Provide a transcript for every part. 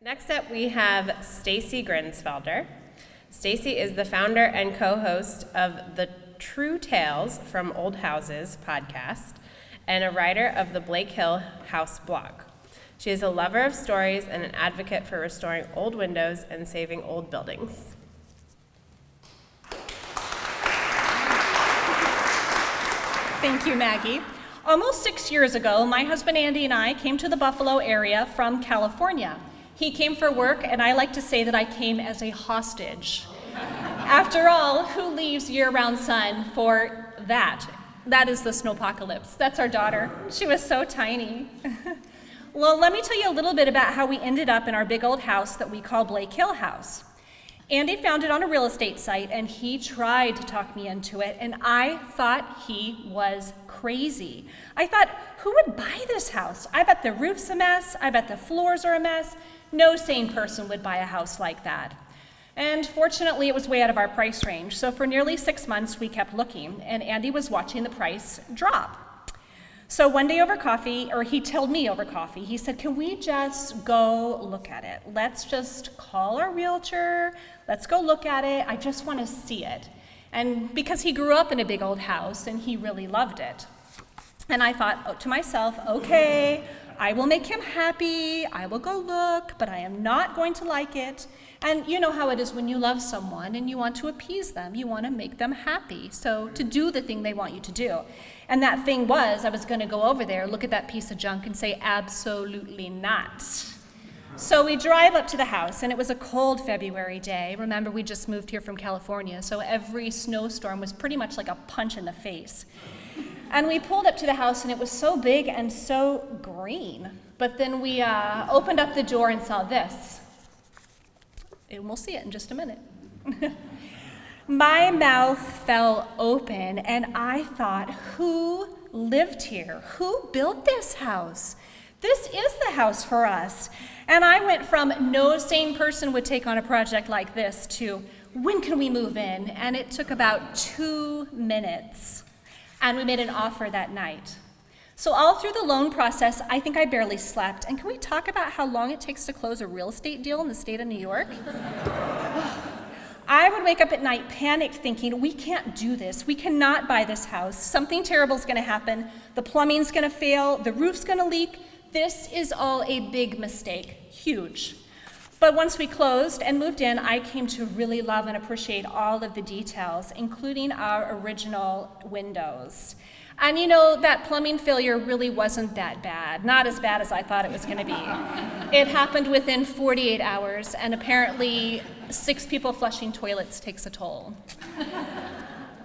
Next up, we have Stacy Grinsfelder. Stacy is the founder and co-host of the True Tales from Old Houses podcast and a writer of the Blake Hill House blog. She is a lover of stories and an advocate for restoring old windows and saving old buildings. Thank you, Maggie. Almost 6 years ago, my husband Andy and I came to the Buffalo area from California. He came for work, and I like to say that I came as a hostage. After all, who leaves year-round sun for that? That is the snowpocalypse. That's our daughter. She was so tiny. Well, let me tell you a little bit about how we ended up in our big old house that we call Blake Hill House. Andy found it on a real estate site, and he tried to talk me into it, and I thought he was crazy. I thought, who would buy this house? I bet the roof's a mess. I bet the floors are a mess. No sane person would buy a house like that. And fortunately, it was way out of our price range. So for nearly 6 months, we kept looking, and Andy was watching the price drop. So one day over coffee, or he told me over coffee, he said, can we just go look at it? Let's just call our realtor. Let's go look at it. I just want to see it. And because he grew up in a big old house and he really loved it. And I thought to myself, okay, I will make him happy. I will go look, but I am not going to like it. And you know how it is when you love someone and you want to appease them. You want to make them happy. So to do the thing they want you to do. And that thing was, I was going to go over there, look at that piece of junk and say, absolutely not. So we drive up to the house, and it was a cold February day. Remember, we just moved here from California, so every snowstorm was pretty much like a punch in the face. And we pulled up to the house, and it was so big and so green. But then we opened up the door and saw this. And we'll see it in just a minute. My mouth fell open, and I thought, who lived here? Who built this house? This is the house for us. And I went from no sane person would take on a project like this to when can we move in? And it took about 2 minutes. And we made an offer that night. So all through the loan process, I think I barely slept. And can we talk about how long it takes to close a real estate deal in the state of New York? I would wake up at night panicked thinking, we can't do this. We cannot buy this house. Something terrible is going to happen. The plumbing's going to fail. The roof's going to leak. This is all a big mistake, huge. But once we closed and moved in, I came to really love and appreciate all of the details, including our original windows. And you know, that plumbing failure really wasn't that bad, not as bad as I thought it was going to be. It happened within 48 hours, and apparently 6 people flushing toilets takes a toll.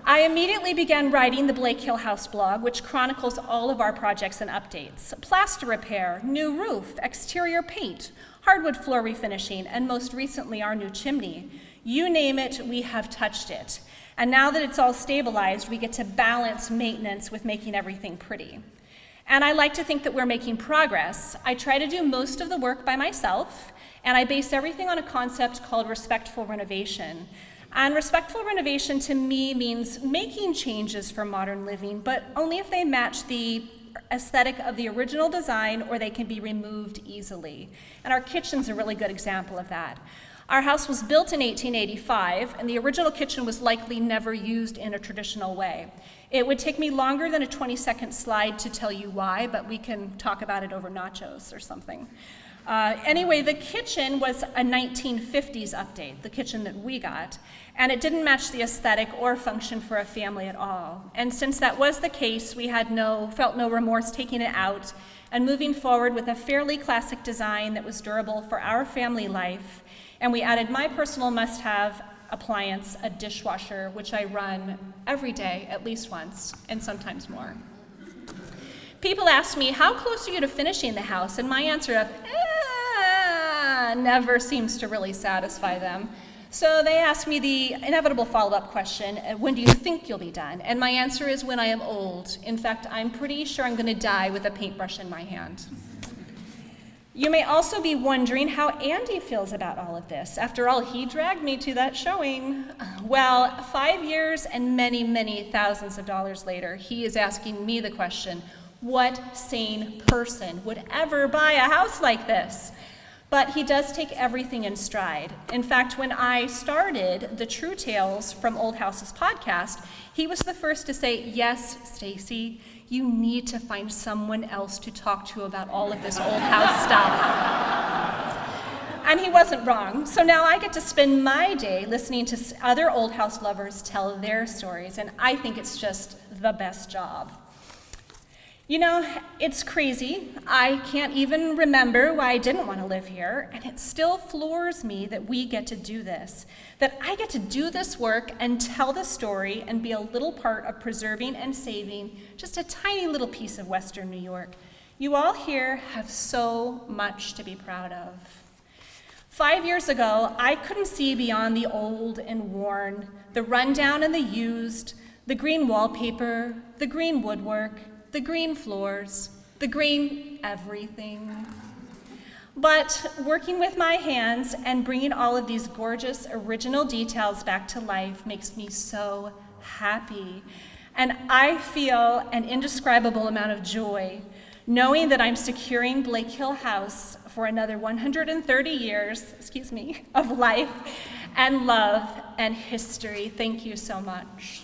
I immediately began writing the Blake Hill House blog, which chronicles all of our projects and updates. Plaster repair, new roof, exterior paint, hardwood floor refinishing, and most recently our new chimney. You name it, we have touched it. And now that it's all stabilized, we get to balance maintenance with making everything pretty. And I like to think that we're making progress. I try to do most of the work by myself, and I base everything on a concept called respectful renovation. And respectful renovation to me means making changes for modern living, but only if they match the aesthetic of the original design or they can be removed easily. And our kitchen's a really good example of that. Our house was built in 1885, and the original kitchen was likely never used in a traditional way. It would take me longer than a 20-second slide to tell you why, but we can talk about it over nachos or something. Anyway, the kitchen was a 1950s update, the kitchen that we got, and it didn't match the aesthetic or function for a family at all. And since that was the case, we had felt no remorse taking it out and moving forward with a fairly classic design that was durable for our family life. And we added my personal must-have appliance, a dishwasher, which I run every day at least once, and sometimes more. People ask me, how close are you to finishing the house? And my answer of, never seems to really satisfy them. So they ask me the inevitable follow-up question, when do you think you'll be done? And my answer is when I am old. In fact, I'm pretty sure I'm going to die with a paintbrush in my hand. You may also be wondering how Andy feels about all of this. After all, he dragged me to that showing. Well, 5 years and many, many thousands of dollars later, he is asking me the question, what sane person would ever buy a house like this? But he does take everything in stride. In fact, when I started the True Tales from Old Houses podcast, he was the first to say, yes, Stacy, you need to find someone else to talk to about all of this old house stuff. And he wasn't wrong. So now I get to spend my day listening to other old house lovers tell their stories, and I think it's just the best job. You know, it's crazy. I can't even remember why I didn't want to live here, and it still floors me that we get to do this, that I get to do this work and tell the story and be a little part of preserving and saving just a tiny little piece of Western New York. You all here have so much to be proud of. 5 years ago, I couldn't see beyond the old and worn, the rundown and the used, the green wallpaper, the green woodwork, the green floors, the green everything. But working with my hands and bringing all of these gorgeous original details back to life makes me so happy. And I feel an indescribable amount of joy knowing that I'm securing Blake Hill House for another 130 years, of life and love and history. Thank you so much.